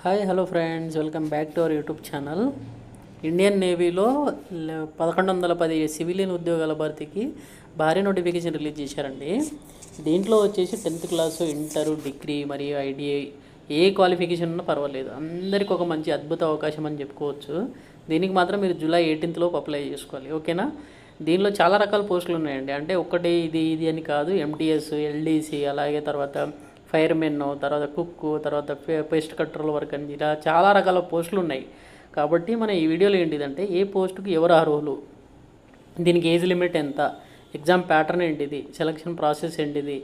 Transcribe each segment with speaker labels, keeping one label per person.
Speaker 1: Hi hello friends, welcome back to our YouTube channel. Indian నేవీలో 1110 civilian ఉద్యోగాల భర్తీకి భారీ నోటిఫికేషన్ రిలీజ్ చేశారండి. దీంట్లో వచ్చేసి 10th క్లాసు, ఇంటర్, డిగ్రీ మరియు ఐటీఐ ఏ క్వాలిఫికేషన్ ఉన్నా పర్వాలేదు, అందరికీ ఒక మంచి అద్భుత అవకాశం అని చెప్పుకోవచ్చు. దీనికి మాత్రం మీరు జూలై 18th అప్లై చేసుకోవాలి, ఓకేనా. దీనిలో చాలా రకాల పోస్టులు ఉన్నాయండి. అంటే ఒకటి ఇది అని కాదు, ఎంటీఎస్, ఎల్డీసీ, అలాగే తర్వాత ఫైర్మెన్, తర్వాత కుక్, తర్వాత పెస్ట్ కంట్రోల్ వర్క్ అని ఇలా చాలా రకాల పోస్టులు ఉన్నాయి. కాబట్టి మన ఈ వీడియోలో ఏంటిదంటే ఏ పోస్టుకి ఎవరు అర్హులు, దీనికి ఏజ్ లిమిట్ ఎంత, ఎగ్జామ్ ప్యాటర్న్ ఏంటిది, సెలక్షన్ ప్రాసెస్ ఏంటిది,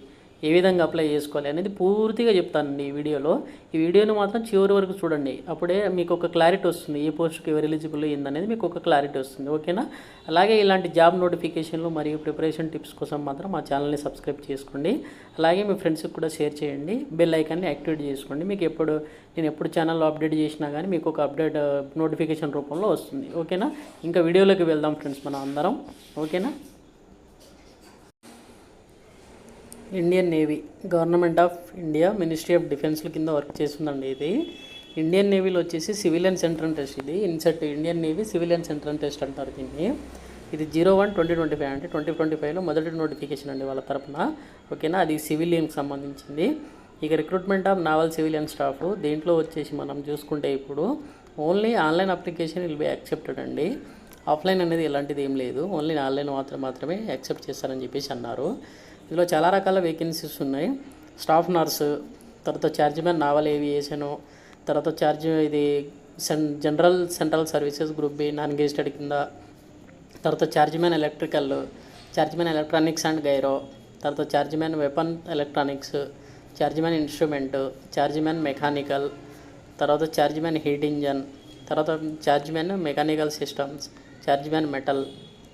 Speaker 1: ఏ విధంగా అప్లై చేసుకోవాలి అనేది పూర్తిగా చెప్తానండి ఈ వీడియోలో. ఈ వీడియోని మాత్రం చివరి వరకు చూడండి, అప్పుడే మీకు ఒక క్లారిటీ వస్తుంది. ఏ పోస్ట్కి ఎవరు ఎలిజిబుల్ ఏందనేది మీకు ఒక క్లారిటీ వస్తుంది, ఓకేనా. అలాగే ఇలాంటి జాబ్ నోటిఫికేషన్లు మరియు ప్రిపరేషన్ టిప్స్ కోసం మాత్రం మా ఛానల్ని సబ్స్క్రైబ్ చేసుకోండి. అలాగే మీ ఫ్రెండ్స్కి కూడా షేర్ చేయండి, బెల్ ఐకాన్ని యాక్టివేట్ చేసుకోండి. మీకు నేను ఎప్పుడు ఛానల్లో అప్డేట్ చేసినా కానీ మీకు ఒక అప్డేట్ నోటిఫికేషన్ రూపంలో వస్తుంది, ఓకేనా. ఇంకా వీడియోలోకి వెళ్దాం ఫ్రెండ్స్ మనం అందరం, ఓకేనా. Indian navy, government of India, ministry of డిఫెన్స్ల కింద వర్క్ చేస్తుందండి. ఇది ఇండియన్ నేవీలో వచ్చేసి సివిలియన్ ఎంట్రన్స్ టెస్ట్. ఇది INCET Indian navy civilian entrance test అంటారు దీన్ని. ఇది 01/2025 అంటే 2025లో మొదటి నోటిఫికేషన్ అండి వాళ్ళ తరపున, ఓకేనా. అది సివిలియన్కి సంబంధించింది. ఇక recruitment of naval civilian staff, దీంట్లో వచ్చేసి మనం చూసుకుంటే ఇప్పుడు only online application will be accepted అండి. ఆఫ్లైన్ అనేది ఎలాంటిది ఏం లేదు, ఓన్లీ ఆన్లైన్ మాత్రమే యాక్సెప్ట్ చేస్తారని చెప్పేసి అన్నారు. ఇందులో చాలా రకాల వేకెన్సీస్ ఉన్నాయి. స్టాఫ్ నర్సు, తర్వాత చార్జ్మెన్ నావల్ ఏవియేషను, తర్వాత ఇది general central services group B non gazetted కింద, తర్వాత chargeman electrical, chargeman electronics and gyro, తర్వాత chargeman weapon electronics, chargeman instrument, chargeman mechanical, తర్వాత చార్జ్మెన్ హీట్ ఇంజన్, తర్వాత chargeman mechanical systems, chargeman metal,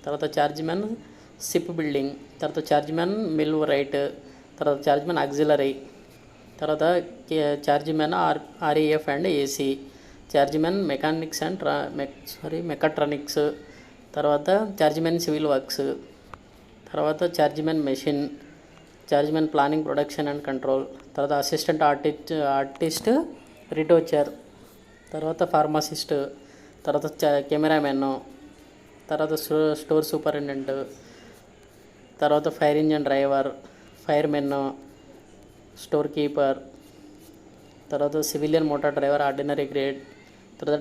Speaker 1: తర్వాత chargeman ship building, తర్వాత chargeman millwright, తర్వాత chargeman auxiliary, తర్వాత chargeman REF and AC, chargeman mechanics and mechatronics, తర్వాత chargeman civil works, తర్వాత chargemen machine, chargeman planning production and control, తర్వాత assistant artist retoucher, తర్వాత pharmacist, తర్వాత cameraman, తర్వాత store superintendent, తర్వాత fire engine driver, fireman, store keeper, తర్వాత civilian motor driver ordinary grade, తర్వాత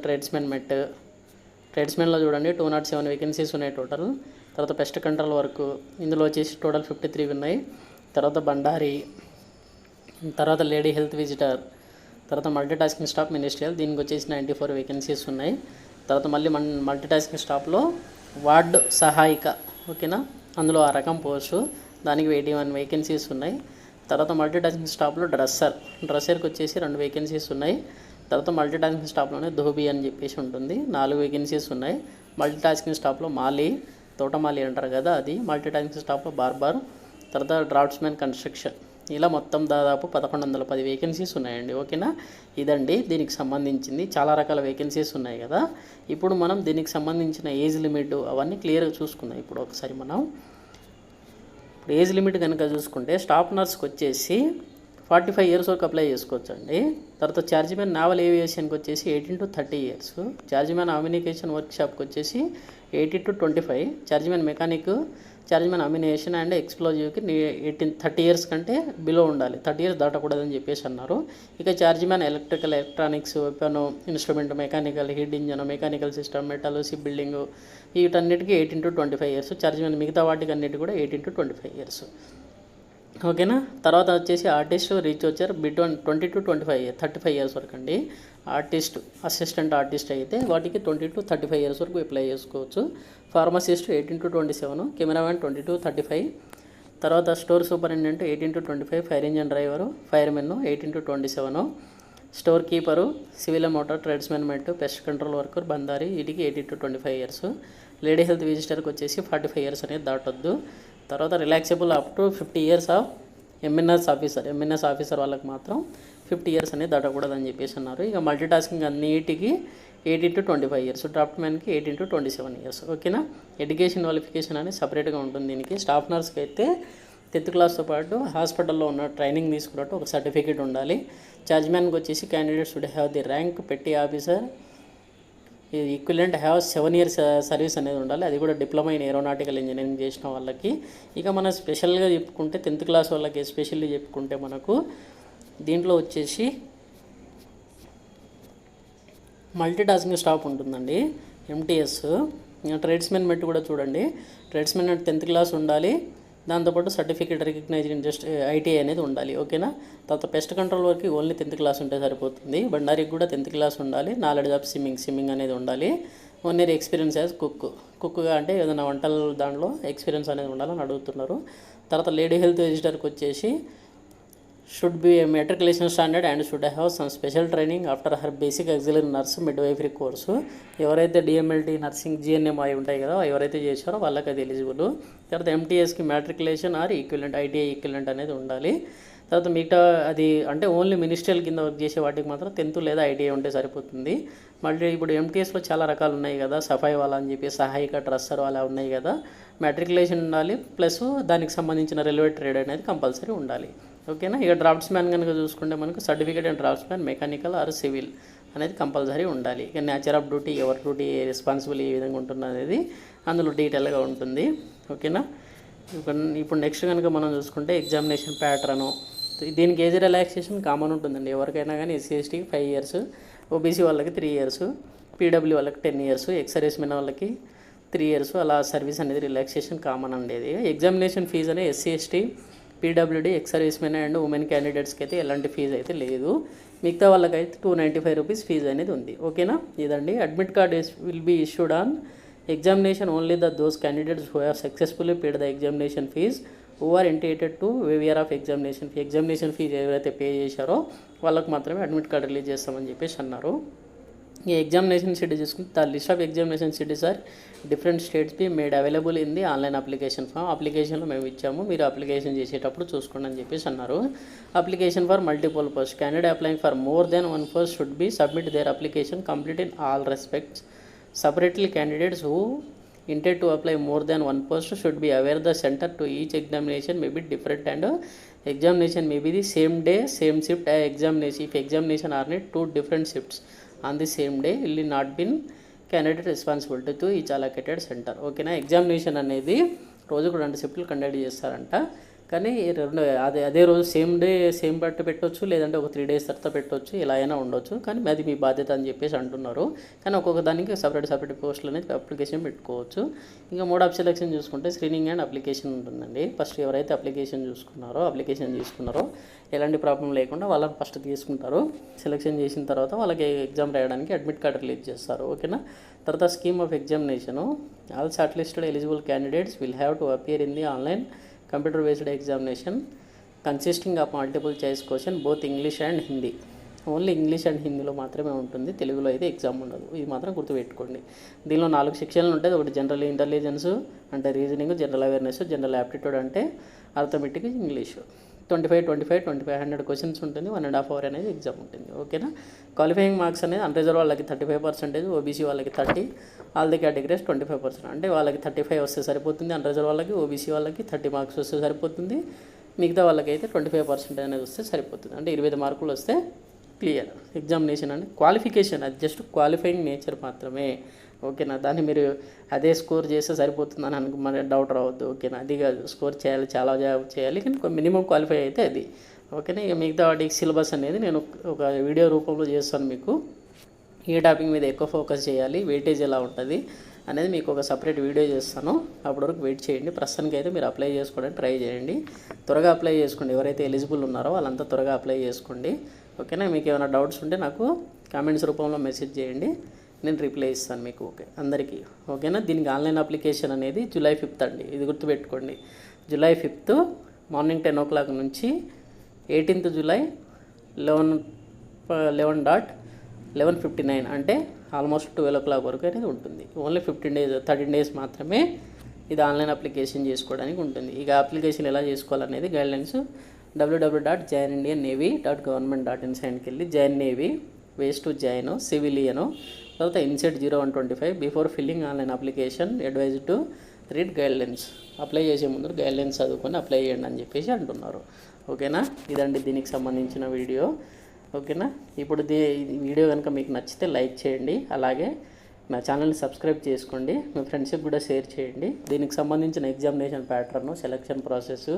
Speaker 1: ట్రేడ్స్మెన్లో చూడండి 207 వేకెన్సీస్ ఉన్నాయి టోటల్. తర్వాత పెస్ట్ కంట్రోల్ వర్క్, ఇందులో వచ్చేసి టోటల్ 53 ఉన్నాయి. తర్వాత బండారి, తర్వాత లేడీ హెల్త్ విజిటర్, తర్వాత మల్టీ టాస్కింగ్ స్టాఫ్ మినిస్ట్రియల్, దీనికి వచ్చేసి 94 వేకెన్సీస్ ఉన్నాయి. తర్వాత మళ్ళీ మల్టీ టాస్కింగ్ స్టాఫ్లో వార్డ్ సహాయిక, ఓకేనా, అందులో ఆ రకం పోస్టు, దానికి 81 వేకెన్సీస్ ఉన్నాయి. తర్వాత మల్టీ టాస్కింగ్ స్టాఫ్లో డ్రెస్సర్కి వచ్చేసి 2 వేకెన్సీస్ ఉన్నాయి. తర్వాత మల్టీ టాస్కింగ్ స్టాఫ్లోనే ధోబీ అని చెప్పేసి ఉంటుంది, 4 వేకెన్సీస్ ఉన్నాయి. మల్టీ టాస్కింగ్ స్టాఫ్లో తోటమాలి అంటారు కదా, అది. మల్టీ టాస్కింగ్ స్టాఫ్లో బార్బర్, తర్వాత డ్రాఫ్ట్స్మెన్ కన్స్ట్రక్షన్, ఇలా మొత్తం దాదాపు 1110 వేకెన్సీస్ ఉన్నాయండి, ఓకేనా. ఇదండి దీనికి సంబంధించింది. చాలా రకాల వేకెన్సీస్ ఉన్నాయి కదా. ఇప్పుడు మనం దీనికి సంబంధించిన ఏజ్ లిమిట్ అవన్నీ క్లియర్గా చూసుకుందాం. ఇప్పుడు ఒకసారి మనం ఏజ్ లిమిట్ కనుక చూసుకుంటే స్టాఫ్ నర్స్కి వచ్చేసి 45 ఇయర్స్ వరకు అప్లై చేసుకోవచ్చు అండి. తర్వాత చార్జ్మెన్ నావల్ ఏవియేషన్కి వచ్చేసి 18 to 30 ఇయర్స్, చార్జ్మెన్ అమ్యూనికేషన్ వర్క్షాప్కి వచ్చేసి 18 to 25, chargeman mechanic, chargeman ammunition and ఎక్స్ప్లోజివ్కి 30 ఇయర్స్ కంటే బిలో ఉండాలి, 30 ఇయర్స్ దాటకూడదని చెప్పేసి అన్నారు. ఇక chargeman electronics, weapon, instrument, mechanical, heat engine, mechanical system, metal, ship building, వీటన్నిటికీ 18 to 25 ఇయర్స్. చార్జ్మెన్ మిగతా వాటికి అన్నిటి కూడా 18 to 25 ఇయర్స్, ఓకేనా. తర్వాత వచ్చేసి ఆర్టిస్ట్ రీసెర్చర్ 20 to 35 ఇయర్స్ వరకు అండి. ఆర్టిస్ట్, అసిస్టెంట్ ఆర్టిస్ట్ అయితే వాటికి 20 to 35 ఇయర్స్ వరకు అప్లై చేసుకోవచ్చు. ఫార్మసిస్ట్ 18 to 27, కెమెరామెన్ 20 to 35, తర్వాత store superintendent 18 to 25, fire engine driver, firemen 18 to 27, store keeper, civil motor tradesmen met, pest control worker, Bandari, వీటికి 18 to 25 years. Lady health విజిటర్కి వచ్చేసి 45 years అనేది దాటొద్దు. తర్వాత relaxable up to 50 years of MNS officer వాళ్ళకి మాత్రం 50 years అనేది దాటకూడదని చెప్పేసి అన్నారు. ఇక మల్టీ టాస్కింగ్ అన్నిటికీ 18 to 25 ఇయర్స్, డ్రాఫ్ట్మెన్కి 18 to 27 ఇయర్స్, ఓకేనా. ఎడ్యుకేషన్ క్వాలిఫికేషన్ అనేది సపరేట్గా ఉంటుంది దీనికి. స్టాఫ్ నర్స్కి అయితే 10th క్లాస్తో పాటు హాస్పిటల్లో ఉన్న ట్రైనింగ్ తీసుకున్నట్టు ఒక సర్టిఫికేట్ ఉండాలి. చార్జ్మ్యాన్కి వచ్చేసి candidates would have the rank petty officer equivalent have 7 years service అనేది ఉండాలి. అది కూడా డిప్లొమా ఇన్ ఏరోనాటికల్ ఇంజనీరింగ్ చేసిన వాళ్ళకి. ఇక మనం స్పెషల్గా చెప్పుకుంటే 10th క్లాస్ వాళ్ళకి ఎస్పెషల్లీ చెప్పుకుంటే మనకు దీంట్లో వచ్చేసి మల్టీ టాస్కింగ్ స్టాఫ్ ఉంటుందండి, ఎంటీఎస్. ట్రేడ్స్మెన్ మెట్ కూడా చూడండి, ట్రేడ్స్మెన్ మెట్ 10th క్లాస్ ఉండాలి, దాంతోపాటు సర్టిఫికేట్ రికగ్నైజ్డ్ ఇండస్ట్ ఐటీఐ అనేది ఉండాలి. ఓకేనా. తర్వాత పెస్ట్ కంట్రోల్ వరకు ఓన్లీ 10th క్లాస్ ఉంటే సరిపోతుంది. బండారికి కూడా 10th క్లాస్ ఉండాలి. నాలెడ్జ్ ఆఫ్ స్విమ్మింగ్ అనేది ఉండాలి. 1 year ఎక్స్పీరియన్స్ యాజ్ కుక్గా అంటే ఏదైనా వంటల దాంట్లో ఎక్స్పీరియన్స్ అనేది ఉండాలని అడుగుతున్నారు. తర్వాత లేడీ హెల్త్ విజిటర్కి వచ్చేసి should be a matriculation standard and should have some special training after her basic auxiliary nurse midwifery course. ఎవరైతే డిఎంఎల్టీ నర్సింగ్ జిఎన్ఎం అవి ఉంటాయి కదా, ఎవరైతే చేశారో వాళ్ళకి అది ఎలిజిబుల్. తర్వాత ఎంటీఎస్కి matriculation or equivalent ITI equivalent అనేది ఉండాలి. తర్వాత మిగతా అది అంటే ఓన్లీ మినిస్ట్రియల్ కింద వర్క్ చేసే వాటికి మాత్రం 10th లేదా ఐటీఐ ఉంటే సరిపోతుంది. మళ్ళీ ఇప్పుడు ఎంటీఎస్లో చాలా రకాలు ఉన్నాయి కదా, సఫాయి వాళ్ళ అని చెప్పి సహాయక ట్రస్సర్ అలా ఉన్నాయి కదా. మ్యాట్రికులేషన్ ఉండాలి, ప్లస్ దానికి సంబంధించిన రైల్వే ట్రేడ్ అనేది కంపల్సరీ ఉండాలి. ఓకేనా. ఇక డ్రాఫ్ట్స్మ్యాన్ కనుక చూసుకుంటే మనకు certificate and draughtsman mechanical are civil అనేది కంపల్సరీ ఉండాలి. ఇక నేచర్ ఆఫ్ డ్యూటీ, ఎవరి డ్యూటీ రెస్పాన్సిబుల్ ఏ విధంగా ఉంటుంది అనేది అందులో డీటెయిల్గా ఉంటుంది. ఓకేనా. ఇప్పుడు నెక్స్ట్ కనుక మనం చూసుకుంటే ఎగ్జామినేషన్ ప్యాటర్ను, దీనికి ఏజ్ రిలాక్సేషన్ కామన్ ఉంటుందండి ఎవరికైనా కానీ. ఎస్సీ ఎస్టీకి 5 years, ఓబీసీ వాళ్ళకి 3 years, పీడబ్ల్యూ వాళ్ళకి 10 years, ఎక్స్-సర్వీస్మెన్ వాళ్ళకి 3 years అలా సర్వీస్ అనేది రిలాక్సేషన్ కామన్ ఉండేది. ఎగ్జామినేషన్ ఫీజు అనేది ఎస్సీ ఎస్టీ పీడబ్ల్యూడీ ఎక్స్-సర్వీస్మెన్ అండ్ ఉమెన్ క్యాండిడేట్స్కి అయితే ఎలాంటి ఫీజు అయితే లేదు. మిగతా వాళ్ళకైతే 295 rupees ఫీజు అనేది ఉంది. ఓకేనా. ఇదండి. Admit card will be issued on examination only those candidates who have successfully paid the examination fees who are entitled to waiver of examination fee. Examination fees ఎవరైతే పే చేశారో వాళ్ళకు మాత్రమే అడ్మిట్ కార్డ్ రిలీజ్ చేస్తామని చెప్పేసి అన్నారు. ఈ examination schedule చూసుకుంటే the list of examination schedules are different states be made available in the online application form. అప్లికేషన్లో మేము ఇచ్చాము, మీరు అప్లికేషన్ చేసేటప్పుడు చూసుకోండి అని చెప్పేసి అన్నారు. Application for multiple post candidate applying for more than 1 post should be submit their application complete in all respects. Separately, candidates who intend to apply more than 1 post should be aware the center to each examination may be different and examination may be the same day, same shift. Examination, if examination are need 2 different shifts on the same day, will not be candidate responsibility to each allocated center. ఓకేనా. Examination అనేది రోజుకు 2 షిఫ్ట్లు conduct చేస్తారంట. కానీ అదే రోజు same day same బట్టి పెట్టవచ్చు, లేదంటే ఒక 3 days తర్వాత పెట్టవచ్చు, ఇలా అయినా ఉండొచ్చు. కానీ అది మీ బాధ్యత అని చెప్పేసి అంటున్నారు. కానీ ఒక్కొక్క దానికి సపరేట్ పోస్టులు అనేది అప్లికేషన్ పెట్టుకోవచ్చు. ఇంకా మోడ్ ఆఫ్ సెలెక్షన్ చూసుకుంటే స్క్రీనింగ్ అండ్ అప్లికేషన్ ఉంటుందండి. ఫస్ట్ ఎవరైతే అప్లికేషన్ తీసుకున్నారో ఎలాంటి ప్రాబ్లం లేకుండా వాళ్ళని ఫస్ట్ తీసుకుంటారు. సెలెక్షన్ చేసిన తర్వాత వాళ్ళకి ఎగ్జామ్ రాయడానికి అడ్మిట్ కార్డ్ రిలీజ్ చేస్తారు. ఓకేనా. తర్వాత scheme of examination all short listed eligible candidates will have to appear in the online computer based examination consisting of multiple choice question both English and Hindi. Only English and హిందీలో మాత్రమే ఉంటుంది, తెలుగులో అయితే exam ఉండదు. ఇది మాత్రం గుర్తుపెట్టుకోండి. దీనిలో 4 సెక్షన్లు ఉంటాయి. ఒకటి జనరల్ ఇంటెలిజెన్స్ అంటే reasoning, general awareness, general aptitude అంటే అర్థమెటిక్, ఇంగ్లీషు. 25 క్వశ్చన్స్ ఉంటుంది. 1.5 hour అనేది ఎగ్జామ్ ఉంటుంది. ఓకేనా. క్వాలిఫైయింగ్ మార్క్స్ అనేది అన్రిజర్వ్ వాళ్ళకి 35%, ఓబీసీ వాళ్ళకి 30, ఆల్ ది కేటగిరీస్ 25%. అంటే వాళ్ళకి 35 వస్తే సరిపోతుంది. అన్రిజర్వ్ వాళ్ళకి, ఓబీసీ వాళ్ళకి 30 marks వస్తే సరిపోతుంది. మిగతా వాళ్ళకి అయితే 25% అనేది వస్తే సరిపోతుంది. అంటే 25 marks వస్తే క్లియర్. ఎగ్జామినేషన్ అంటే క్వాలిఫికేషన్, అది జస్ట్ క్వాలిఫైయింగ్ నేచర్ మాత్రమే. ఓకేనా. దాన్ని మీరు అదే స్కోర్ చేస్తే సరిపోతుందని మన డౌట్ రావద్దు. ఓకేనా. అది కాదు, స్కోర్ చేయాలి, చాలా చేయాలి, కానీ మినిమం క్వాలిఫై అయితే అది. ఓకేనా. ఇక మిగతా వాటికి సిలబస్ అనేది నేను ఒక వీడియో రూపంలో చేస్తాను. మీకు ఏ టాపిక్ మీద ఎక్కువ ఫోకస్ చేయాలి, వెయిటేజ్ ఎలా ఉంటుంది అనేది మీకు ఒక సపరేట్ వీడియో చేస్తాను. అప్పటి వరకు వెయిట్ చేయండి. ప్రస్తుతానికి అయితే మీరు అప్లై చేసుకోవడానికి ట్రై చేయండి. త్వరగా అప్లై చేసుకోండి. ఎవరైతే ఎలిజిబుల్ ఉన్నారో వాళ్ళంతా త్వరగా అప్లై చేసుకోండి. ఓకేనా. మీకు ఏమైనా డౌట్స్ ఉంటే నాకు కామెంట్స్ రూపంలో మెసేజ్ చేయండి, నేను రిప్లై ఇస్తాను మీకు. ఓకే అందరికీ. ఓకేనా. దీనికి ఆన్లైన్ అప్లికేషన్ అనేది July 5th అండి, ఇది గుర్తుపెట్టుకోండి. July 5th మార్నింగ్ 10 o'clock నుంచి 18th July 11:59 అంటే ఆల్మోస్ట్ 12 o'clock వరకు అనేది ఉంటుంది. ఓన్లీ 13 days మాత్రమే ఇది ఆన్లైన్ అప్లికేషన్ చేసుకోవడానికి ఉంటుంది. ఇక అప్లికేషన్ ఎలా చేసుకోవాలనేది గైడ్లైన్స్ www.joinindiannavy.government.in సైడ్కి వెళ్ళి join navy, ways to join, civilian, తర్వాత INCET 0125 before filling online application advise to read guidelines. Apply చేసే ముందు గైడ్లైన్స్ చదువుకొని అప్లై చేయండి అని చెప్పేసి అంటున్నారు. ఓకేనా, ఇదండి దీనికి సంబంధించిన వీడియో. ఓకేనా, ఇప్పుడు వీడియో కనుక మీకు నచ్చితే లైక్ చేయండి, అలాగే నా ఛానల్ని సబ్స్క్రైబ్ చేసుకోండి, మీ ఫ్రెండ్స్కి కూడా షేర్ చేయండి. దీనికి సంబంధించిన ఎగ్జామినేషన్ ప్యాటర్ను, సెలక్షన్ ప్రాసెస్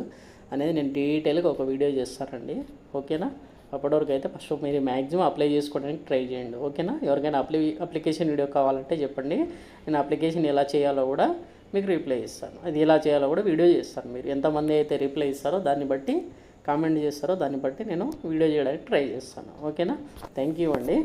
Speaker 1: అనేది నేను డీటెయిల్గా ఒక వీడియో చేస్తానండి. ఓకేనా, అప్పటివరకు అయితే ఫస్ట్ మీరు మ్యాక్సిమం అప్లై చేసుకోవడానికి ట్రై చేయండి. ఓకేనా, ఎవరికైనా అప్లికేషన్ వీడియో కావాలంటే చెప్పండి, నేను అప్లికేషన్ ఎలా చేయాలో కూడా మీకు రిప్లై ఇస్తాను. అది ఎలా చేయాలో కూడా వీడియో చేస్తాను. మీరు ఎంతమంది అయితే రిప్లై ఇస్తారో దాన్ని బట్టి, కామెంట్ చేస్తారో దాన్ని బట్టి నేను వీడియో చేయడానికి ట్రై చేస్తాను. ఓకేనా, థ్యాంక్ యూ అండి.